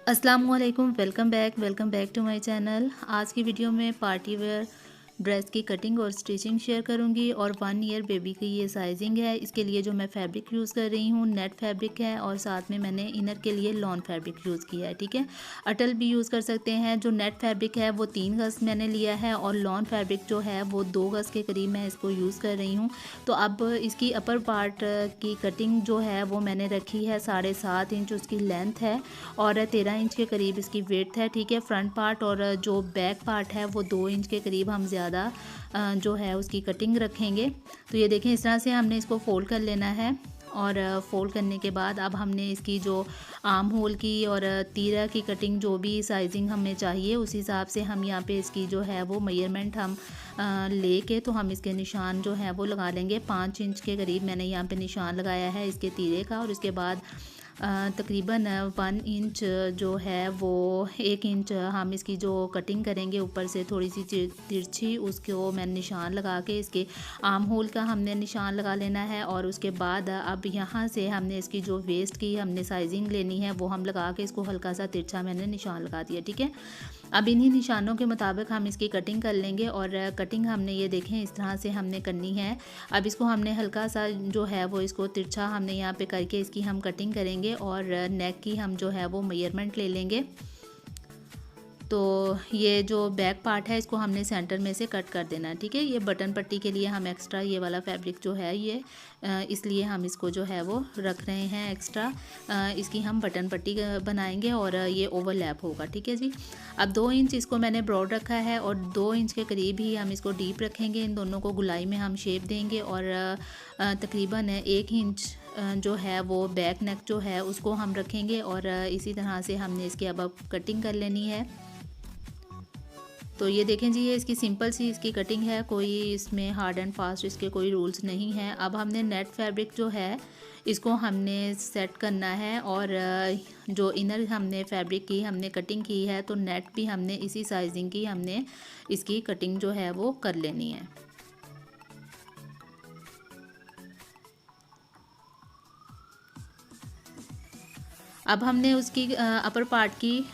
अस्सलामुअलैकुम, welcome back to my channel. आज की वीडियो में पार्टी वेयर ड्रेस की कटिंग और स्टिचिंग शेयर करूंगी और 1 ईयर बेबी की ये साइजिंग है। इसके लिए जो मैं फैब्रिक यूज़ कर रही हूँ नेट फैब्रिक है और साथ में मैंने इनर के लिए लॉन फैब्रिक यूज़ किया है। ठीक है, अटल भी यूज़ कर सकते हैं। जो नेट फैब्रिक है वो 3 गज मैंने लिया है और लॉन फैब्रिक जो है वो 2 गज के करीब मैं इसको यूज़ कर रही हूँ। तो अब इसकी अपर पार्ट की कटिंग जो है वो मैंने रखी है 7.5 इंच उसकी लेंथ है और 13 इंच के करीब इसकी विड्थ है। ठीक है, फ्रंट पार्ट और जो बैक पार्ट है वो 2 इंच के करीब हम ज़्यादा जो है उसकी कटिंग रखेंगे। तो ये देखें, इस तरह से हमने इसको फोल्ड कर लेना है और फोल्ड करने के बाद अब हमने इसकी जो आर्म होल की और तीरा की कटिंग जो भी साइजिंग हमें चाहिए उस हिसाब से हम यहाँ पे इसकी जो है वो मेजरमेंट हम लेके तो हम इसके निशान जो है वो लगा लेंगे। 5 इंच के करीब मैंने यहाँ पे निशान लगाया है इसके तीरे का और उसके बाद तकरीबन 1 इंच जो है वो 1 इंच हम इसकी जो कटिंग करेंगे ऊपर से थोड़ी सी तिरछी, उसको मैंने निशान लगा के इसके आर्म होल का हमने निशान लगा लेना है। और उसके बाद अब यहाँ से हमने इसकी जो वेस्ट की हमने साइजिंग लेनी है वो हम लगा के इसको हल्का सा तिरछा मैंने निशान लगा दिया। ठीक है, अब इन्हीं निशानों के मुताबिक हम इसकी कटिंग कर लेंगे और कटिंग हमने ये देखें इस तरह से हमने करनी है। अब इसको हमने हल्का सा जो है वो इसको तिरछा हमने यहाँ पे करके इसकी हम कटिंग करेंगे और नेक की हम जो है वो मेजरमेंट ले लेंगे। तो ये जो बैक पार्ट है इसको हमने सेंटर में से कट कर देना है। ठीक है, ये बटन पट्टी के लिए हम एक्स्ट्रा ये वाला फैब्रिक जो है ये इसलिए हम इसको जो है वो रख रहे हैं एक्स्ट्रा। इसकी हम बटन पट्टी बनाएंगे और ये ओवरलैप होगा। ठीक है जी, अब 2 इंच इसको मैंने ब्रॉड रखा है और 2 इंच के करीब ही हम इसको डीप रखेंगे। इन दोनों को गुलाई में हम शेप देंगे और तकरीबन 1 इंच जो है वो बैक नेक जो है उसको हम रखेंगे और इसी तरह से हमने इसकी अब कटिंग कर लेनी है। तो ये देखें जी, ये इसकी सिंपल सी इसकी कटिंग है, कोई इसमें हार्ड एंड फास्ट इसके कोई रूल्स नहीं है। अब हमने नेट फैब्रिक जो है इसको हमने सेट करना है और जो इनर हमने फैब्रिक की हमने कटिंग की है तो नेट भी हमने इसी साइजिंग की हमने इसकी कटिंग जो है वो कर लेनी है। अब हमने उसकी अपर पार्ट की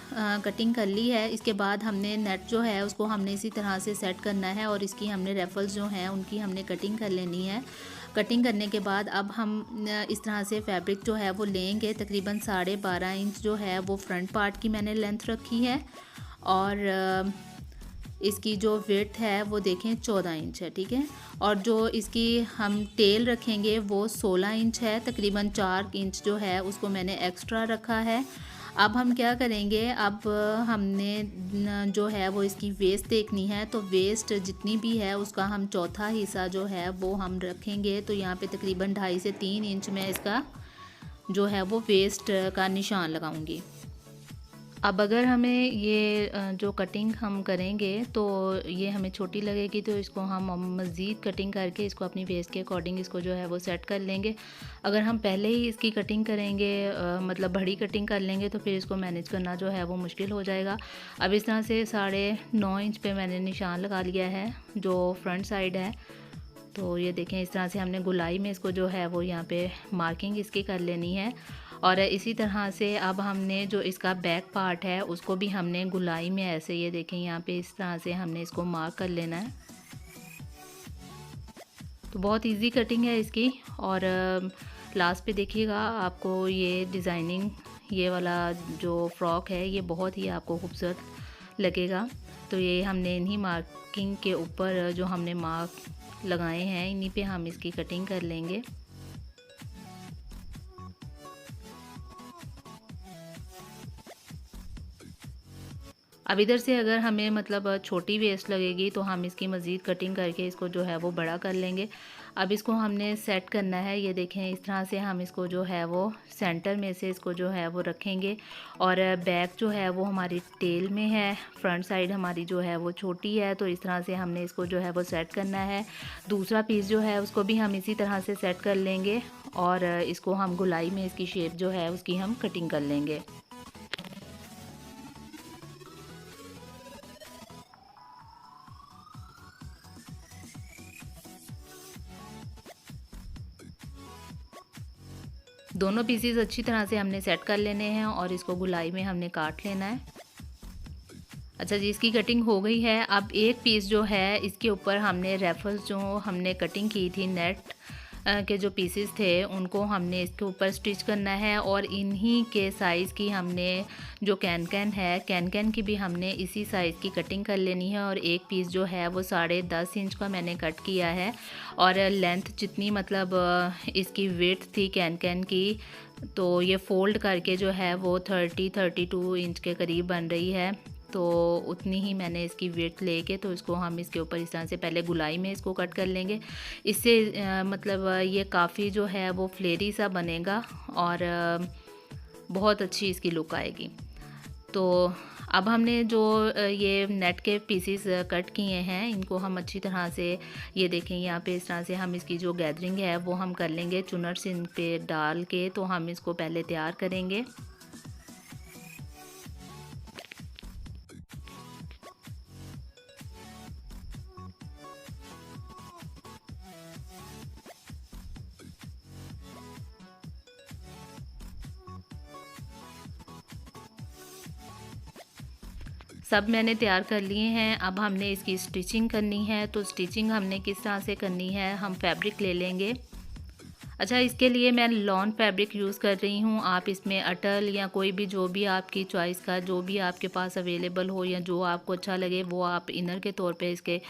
कटिंग कर ली है। इसके बाद हमने नेट जो है उसको हमने इसी तरह से सेट करना है और इसकी हमने रेफल्स जो हैं उनकी हमने कटिंग कर लेनी है। कटिंग करने के बाद अब हम इस तरह से फैब्रिक जो है वो लेंगे। तकरीबन 12.5 इंच जो है वो फ्रंट पार्ट की मैंने लेंथ रखी है और इसकी जो विड्थ है वो देखें 14 इंच है। ठीक है, और जो इसकी हम टेल रखेंगे वो 16 इंच है। तकरीबन 4 इंच जो है उसको मैंने एक्स्ट्रा रखा है। अब हम क्या करेंगे, अब हमने जो है वो इसकी वेस्ट देखनी है। तो वेस्ट जितनी भी है उसका हम चौथा हिस्सा जो है वो हम रखेंगे। तो यहाँ पे तकरीबन 2.5 से 3 इंच में इसका जो है वो वेस्ट का निशान लगाऊंगी। अब अगर हमें ये जो कटिंग हम करेंगे तो ये हमें छोटी लगेगी तो इसको हम मज़ीद कटिंग करके इसको अपनी वेस्ट के अकॉर्डिंग इसको जो है वो सेट कर लेंगे। अगर हम पहले ही इसकी कटिंग करेंगे मतलब बड़ी कटिंग कर लेंगे तो फिर इसको मैनेज करना जो है वो मुश्किल हो जाएगा। अब इस तरह से 9.5 इंच पे मैंने निशान लगा लिया है जो फ्रंट साइड है। तो ये देखें, इस तरह से हमने गुलाई में इसको जो है वो यहाँ पे मार्किंग इसकी कर लेनी है। और इसी तरह से अब हमने जो इसका बैक पार्ट है उसको भी हमने गुलाई में ऐसे ये देखें यहाँ पे इस तरह से हमने इसको मार्क कर लेना है। तो बहुत इजी कटिंग है इसकी और लास्ट पे देखिएगा आपको ये डिज़ाइनिंग ये वाला जो फ्रॉक है ये बहुत ही आपको खूबसूरत लगेगा। तो ये हमने इन्हीं मार्किंग के ऊपर जो हमने मार्क लगाए हैं इन्हीं पे हम इसकी कटिंग कर लेंगे। अब इधर से अगर हमें मतलब छोटी वेस्ट लगेगी तो हम इसकी मज़ीद कटिंग करके इसको जो है वो बड़ा कर लेंगे। अब इसको हमने सेट करना है। ये देखें, इस तरह से हम इसको जो है वो सेंटर में से इसको जो है वो रखेंगे और बैक जो है वो हमारी टेल में है, फ्रंट साइड हमारी जो है वो छोटी है। तो इस तरह से हमने इसको जो है वो सेट करना है। दूसरा पीस जो है उसको भी हम इसी तरह से सेट कर लेंगे और इसको हम गुलाई में इसकी शेप जो है उसकी हम कटिंग कर लेंगे। दोनों पीसेस अच्छी तरह से हमने सेट कर लेने हैं और इसको गुलाई में हमने काट लेना है। अच्छा जी, इसकी कटिंग हो गई है। अब एक पीस जो है इसके ऊपर हमने रेफल्स जो हमने कटिंग की थी नेट के जो पीसेस थे उनको हमने इसके ऊपर स्टिच करना है और इन्हीं के साइज़ की हमने जो कैन है कैन की भी हमने इसी साइज़ की कटिंग कर लेनी है। और एक पीस जो है वो 10.5 इंच का मैंने कट किया है और लेंथ जितनी मतलब इसकी विड्थ थी कैन की, तो ये फ़ोल्ड करके जो है वो 32 इंच के करीब बन रही है। तो उतनी ही मैंने इसकी विड्थ लेके तो इसको हम इसके ऊपर इस तरह से पहले गुलाई में इसको कट कर लेंगे। इससे मतलब ये काफ़ी जो है वो फ्लेरी सा बनेगा और बहुत अच्छी इसकी लुक आएगी। तो अब हमने जो ये नेट के पीसेस कट किए हैं इनको हम अच्छी तरह से, ये देखें यहाँ पे इस तरह से हम इसकी जो गैदरिंग है वो हम कर लेंगे। चुनट्स इन पे डाल के तो हम इसको पहले तैयार करेंगे। सब मैंने तैयार कर लिए हैं। अब हमने इसकी स्टिचिंग करनी है। तो स्टिचिंग हमने किस तरह से करनी है, हम फैब्रिक ले लेंगे। अच्छा, इसके लिए मैं लॉन फैब्रिक यूज़ कर रही हूँ। आप इसमें अटल या कोई भी जो भी आपकी चॉइस का जो भी आपके पास अवेलेबल हो या जो आपको अच्छा लगे वो आप इनर के तौर पे इसके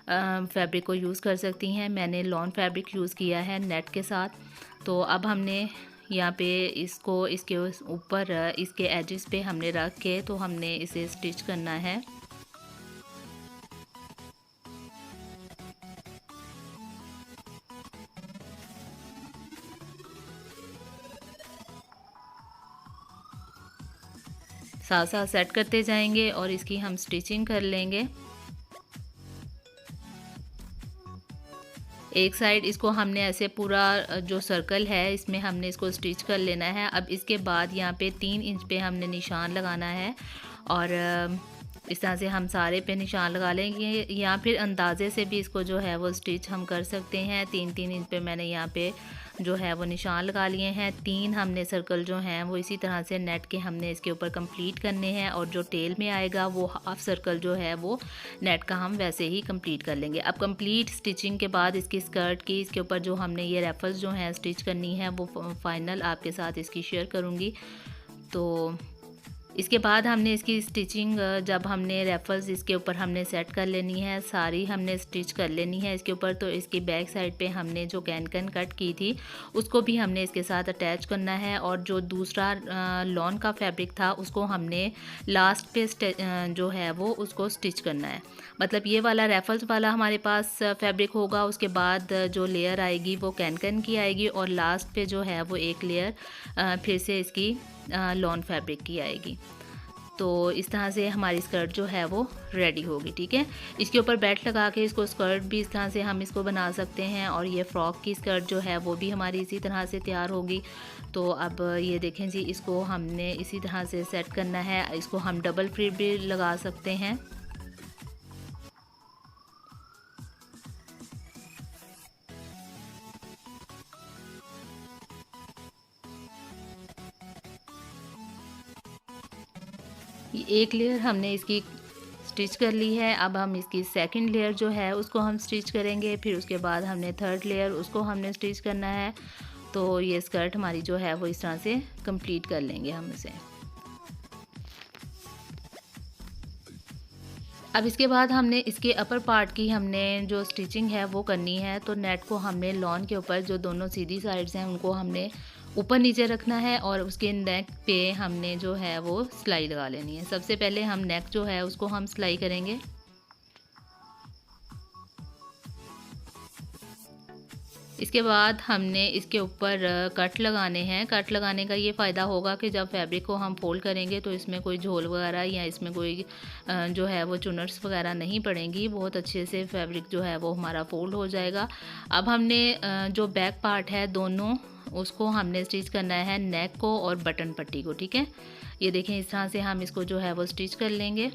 फैब्रिक को यूज़ कर सकती हैं। मैंने लॉन फैब्रिक यूज़ किया है नेट के साथ। तो अब हमने यहाँ पे इसको इसके ऊपर इसके एजेस पे हमने रख के तो हमने इसे स्टिच करना है। साथ साथ सेट करते जाएंगे और इसकी हम स्टिचिंग कर लेंगे। एक साइड इसको हमने ऐसे पूरा जो सर्कल है इसमें हमने इसको स्टिच कर लेना है। अब इसके बाद यहाँ पे 3 इंच पे हमने निशान लगाना है और इस तरह से हम सारे पे निशान लगा लेंगे या फिर अंदाज़े से भी इसको जो है वो स्टिच हम कर सकते हैं। 3-3 इंच पे मैंने यहाँ पे जो है वो निशान लगा लिए हैं। 3 हमने सर्कल जो हैं वो इसी तरह से नेट के हमने इसके ऊपर कंप्लीट करने हैं और जो टेल में आएगा वो हाफ सर्कल जो है वो नेट का हम वैसे ही कंप्लीट कर लेंगे। अब कंप्लीट स्टिचिंग के बाद इसकी स्कर्ट की इसके ऊपर जो हमने ये रेफल्स जो हैं स्टिच करनी है वो फाइनल आपके साथ इसकी शेयर करूँगी। तो इसके बाद हमने इसकी स्टिचिंग जब हमने रेफल्स इसके ऊपर हमने सेट कर लेनी है, सारी हमने स्टिच कर लेनी है इसके ऊपर। तो इसकी बैक साइड पे हमने जो कैन कट की थी उसको भी हमने इसके साथ अटैच करना है और जो दूसरा लॉन का फैब्रिक था उसको हमने लास्ट पे जो है वो उसको स्टिच करना है। मतलब ये वाला रेफल्स वाला हमारे पास फैब्रिक होगा, उसके बाद जो लेयर आएगी वो कैन की आएगी और लास्ट पे जो है वो एक लेयर फिर से इसकी लॉन फैब्रिक की आएगी। तो इस तरह से हमारी स्कर्ट जो है वो रेडी होगी। ठीक है, इसके ऊपर बेल्ट लगा के इसको स्कर्ट भी इस तरह से हम इसको बना सकते हैं और ये फ्रॉक की स्कर्ट जो है वो भी हमारी इसी तरह से तैयार होगी। तो अब ये देखें जी, इसको हमने इसी तरह से सेट करना है। इसको हम डबल फ्रिल भी लगा सकते हैं। एक लेयर हमने इसकी स्टिच कर ली है। अब हम इसकी सेकंड लेयर जो है उसको हम स्टिच करेंगे। फिर उसके बाद हमने थर्ड लेयर उसको हमने स्टिच करना है। तो ये स्कर्ट हमारी जो है वो इस तरह से कंप्लीट कर लेंगे हम इसे। अब इसके बाद हमने इसके अपर पार्ट की हमने जो स्टिचिंग है वो करनी है। तो नेट को हमने लॉन के ऊपर जो दोनों सीधी साइड्स हैं उनको हमने ऊपर नीचे रखना है और उसके नेक पे हमने जो है वो सिलाई लगा लेनी है। सबसे पहले हम नेक जो है उसको हम सिलाई करेंगे। इसके बाद हमने इसके ऊपर कट लगाने हैं। कट लगाने का ये फ़ायदा होगा कि जब फैब्रिक को हम फोल्ड करेंगे तो इसमें कोई झोल वगैरह या इसमें कोई जो है वो चुनट्स वगैरह नहीं पड़ेंगी। बहुत अच्छे से फैब्रिक जो है वो हमारा फोल्ड हो जाएगा। अब हमने जो बैक पार्ट है दोनों उसको हमने स्टिच करना है, नेक को और बटन पट्टी को। ठीक है, ये देखें इस तरह से हम इसको जो है वो स्टिच कर लेंगे।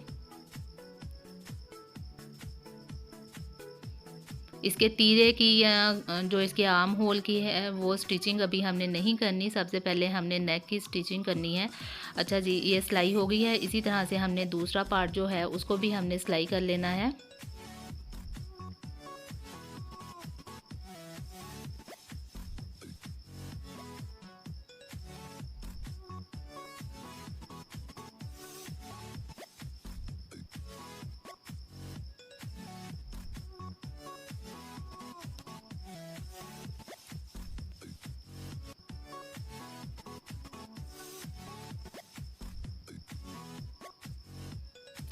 इसके तीरे की या जो इसके आर्म होल की है वो स्टिचिंग अभी हमने नहीं करनी, सबसे पहले हमने नेक की स्टिचिंग करनी है। अच्छा जी, ये सिलाई हो गई है। इसी तरह से हमने दूसरा पार्ट जो है उसको भी हमने सिलाई कर लेना है।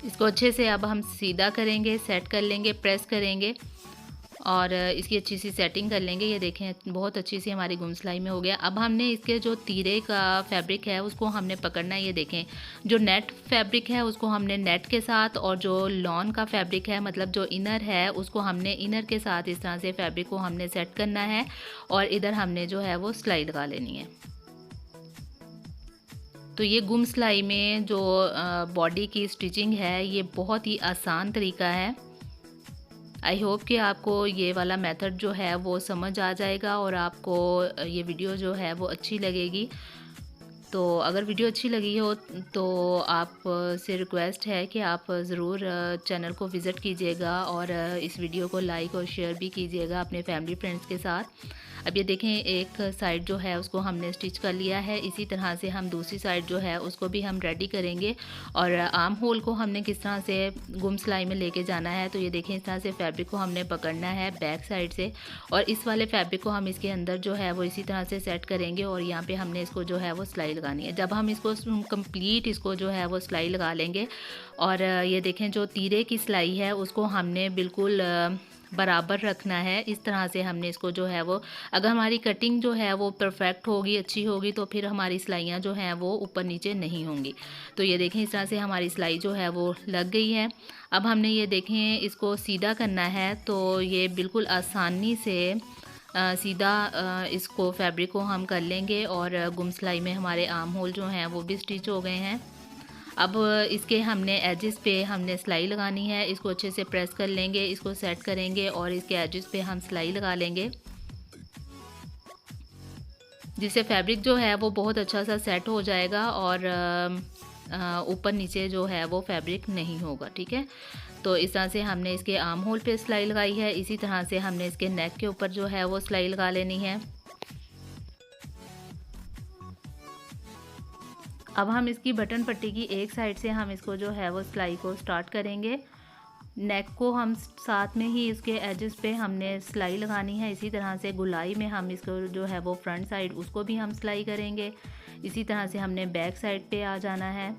इसको अच्छे से अब हम सीधा करेंगे, सेट कर लेंगे, प्रेस करेंगे और इसकी अच्छी सी सेटिंग कर लेंगे। ये देखें बहुत अच्छी सी हमारी गुम सिलाई में हो गया। अब हमने इसके जो तीरे का फैब्रिक है उसको हमने पकड़ना है। ये देखें जो नेट फैब्रिक है उसको हमने नेट के साथ, और जो लॉन का फैब्रिक है मतलब जो इनर है उसको हमने इनर के साथ इस तरह से फैब्रिक को हमने सेट करना है और इधर हमने जो है वो सिलाई लगा लेनी है। तो ये गुम सिलाई में जो बॉडी की स्टिचिंग है ये बहुत ही आसान तरीका है। आई होप कि आपको ये वाला मेथड जो है वो समझ आ जाएगा और आपको ये वीडियो जो है वो अच्छी लगेगी। तो अगर वीडियो अच्छी लगी हो तो आप से रिक्वेस्ट है कि आप ज़रूर चैनल को विज़िट कीजिएगा और इस वीडियो को लाइक और शेयर भी कीजिएगा अपने फैमिली फ्रेंड्स के साथ। अब ये देखें एक साइड जो है उसको हमने स्टिच कर लिया है। इसी तरह से हम दूसरी साइड जो है उसको भी हम रेडी करेंगे। और आर्म होल को हमने किस तरह से गुम सिलाई में लेके जाना है, तो ये देखें इस तरह से फैब्रिक को हमने पकड़ना है बैक साइड से और इस वाले फैब्रिक को हम इसके अंदर जो है वो इसी तरह से सेट करेंगे और यहाँ पे हमने इसको जो है वो सिलाई लगानी है। जब हम इसको कंप्लीट इसको जो है वो सिलाई लगा लेंगे और ये देखें जो तीरे की सिलाई है उसको हमने बिल्कुल बराबर रखना है। इस तरह से हमने इसको जो है वो, अगर हमारी कटिंग जो है वो परफेक्ट होगी, अच्छी होगी, तो फिर हमारी सिलाइयाँ जो हैं वो ऊपर नीचे नहीं होंगी। तो ये देखें इस तरह से हमारी सिलाई जो है वो लग गई है। अब हमने ये देखें इसको सीधा करना है, तो ये बिल्कुल आसानी से सीधा इसको फैब्रिक को हम कर लेंगे और गुम सिलाई में हमारे आर्म होल जो हैं वो भी स्टिच हो गए हैं। अब इसके हमने एजेस पे हमने सिलाई लगानी है। इसको अच्छे से प्रेस कर लेंगे, इसको सेट करेंगे और इसके एजेस पे हम सिलाई लगा लेंगे, जिससे फैब्रिक जो है वो बहुत अच्छा सा सेट हो जाएगा और ऊपर नीचे जो है वो फैब्रिक नहीं होगा। ठीक है, तो इस तरह से हमने इसके आर्म होल पे सिलाई लगाई है। इसी तरह से हमने इसके नेक के ऊपर जो है वो सिलाई लगा लेनी है। अब हम इसकी बटन पट्टी की एक साइड से हम इसको जो है वो सिलाई को स्टार्ट करेंगे। नेक को हम साथ में ही इसके एजेस पे हमने सिलाई लगानी है। इसी तरह से गुलाई में हम इसको जो है वो फ्रंट साइड उसको भी हम सिलाई करेंगे। इसी तरह से हमने बैक साइड पे आ जाना है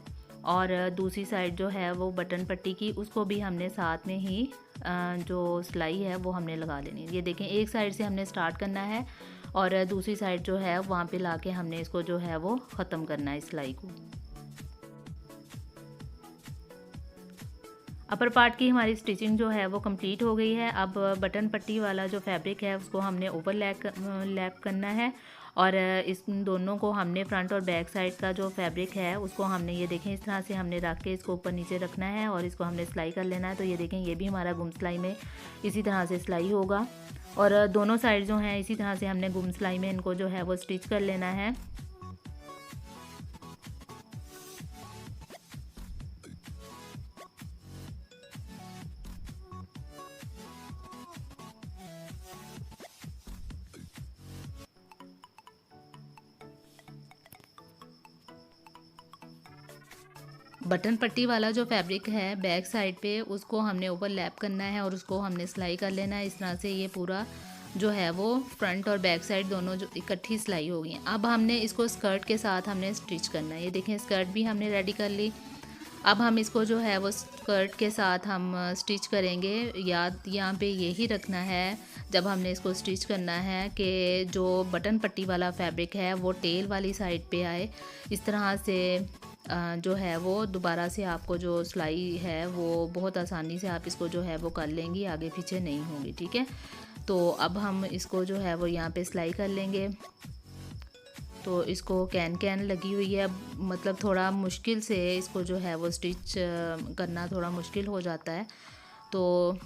और दूसरी साइड जो है वो बटन पट्टी की उसको भी हमने साथ में ही जो सिलाई है वो हमने लगा लेनी है। ये देखें एक साइड से हमने स्टार्ट करना है और दूसरी साइड जो है वहाँ पे लाके हमने इसको जो है वो ख़त्म करना है सिलाई को। अपर पार्ट की हमारी स्टिचिंग जो है वो कंप्लीट हो गई है। अब बटन पट्टी वाला जो फैब्रिक है उसको हमने ओवरलैप करना है और इस दोनों को हमने फ्रंट और बैक साइड का जो फैब्रिक है उसको हमने ये देखें इस तरह से हमने रख के इसको ऊपर नीचे रखना है और इसको हमने सिलाई कर लेना है। तो ये देखें ये भी हमारा गुम सिलाई में इसी तरह से सिलाई होगा और दोनों साइड जो हैं इसी तरह से हमने गुम सिलाई में इनको जो है वो स्टिच कर लेना है। बटन पट्टी वाला जो फैब्रिक है बैक साइड पे उसको हमने ओवरलैप करना है और उसको हमने सिलाई कर लेना है। इस तरह से ये पूरा जो है वो फ्रंट और बैक साइड दोनों जो इकट्ठी सिलाई होगी। अब हमने इसको स्कर्ट के साथ हमने स्टिच करना है। ये देखें स्कर्ट भी हमने रेडी कर ली। अब हम इसको जो है वो स्कर्ट के साथ हम स्टिच करेंगे। याद यहाँ पे यही रखना है जब हमने इसको स्टिच करना है कि जो बटन पट्टी वाला फैब्रिक है वो टेल वाली साइड पे आए। इस तरह से जो है वो दोबारा से आपको जो सिलाई है वो बहुत आसानी से आप इसको जो है वो कर लेंगी, आगे पीछे नहीं होगी। ठीक है, तो अब हम इसको जो है वो यहाँ पे सिलाई कर लेंगे। तो इसको कैन लगी हुई है, मतलब थोड़ा मुश्किल से इसको जो है वो स्टिच करना थोड़ा मुश्किल हो जाता है। तो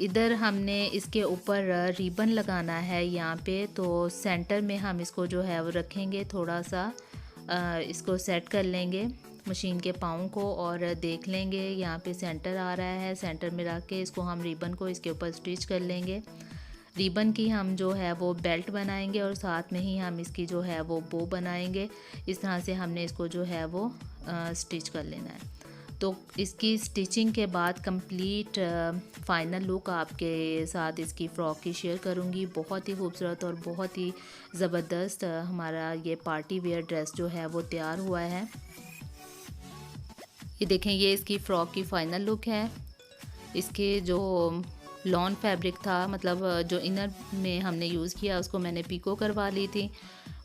इधर हमने इसके ऊपर रिबन लगाना है यहाँ पे, तो सेंटर में हम इसको जो है वो रखेंगे, थोड़ा सा इसको सेट कर लेंगे मशीन के पाँव को और देख लेंगे यहाँ पे सेंटर आ रहा है। सेंटर में रख के इसको हम रिबन को इसके ऊपर स्टिच कर लेंगे। रिबन की हम जो है वो बेल्ट बनाएंगे और साथ में ही हम इसकी जो है वो बो बनाएंगे। इस तरह से हमने इसको जो है वो स्टिच कर लेना है। तो इसकी स्टिचिंग के बाद कंप्लीट फाइनल लुक आपके साथ इसकी फ़्रॉक की शेयर करूंगी। बहुत ही खूबसूरत और बहुत ही ज़बरदस्त हमारा ये पार्टी वेयर ड्रेस जो है वो तैयार हुआ है। ये देखें, ये इसकी फ़्रॉक की फ़ाइनल लुक है। इसके जो लॉन फैब्रिक था, मतलब जो इनर में हमने यूज़ किया, उसको मैंने पिको करवा ली थी।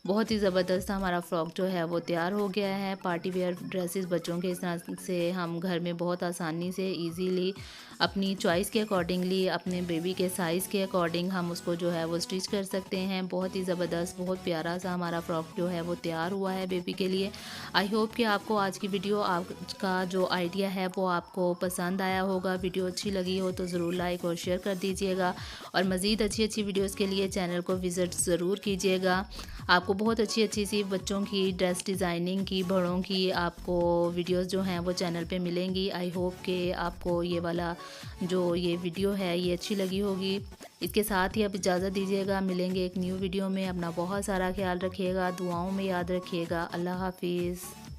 बहुत ही ज़बरदस्त हमारा फ़्रॉक जो है वो तैयार हो गया है। पार्टी वेयर ड्रेसेस बच्चों के इस तरह से हम घर में बहुत आसानी से इजीली अपनी चॉइस के अकॉर्डिंगली, अपने बेबी के साइज़ के अकॉर्डिंग हम उसको जो है वो स्टिच कर सकते हैं। बहुत ही ज़बरदस्त, बहुत प्यारा सा हमारा फ़्रॉक जो है वो तैयार हुआ है बेबी के लिए। आई होप कि आपको आज की वीडियो, आपका जो आइडिया है वो आपको पसंद आया होगा। वीडियो अच्छी लगी हो तो ज़रूर लाइक और शेयर कर दीजिएगा और मज़ीद अच्छी अच्छी वीडियोज़ के लिए चैनल को विज़िट ज़रूर कीजिएगा। आपको बहुत अच्छी अच्छी सी बच्चों की ड्रेस डिज़ाइनिंग की, बड़ों की आपको वीडियोस जो हैं वो चैनल पे मिलेंगी। आई होप कि आपको ये वाला जो ये वीडियो है ये अच्छी लगी होगी। इसके साथ ही अब इजाज़त दीजिएगा, मिलेंगे एक न्यू वीडियो में। अपना बहुत सारा ख्याल रखिएगा, दुआओं में याद रखिएगा। अल्लाह हाफिज़।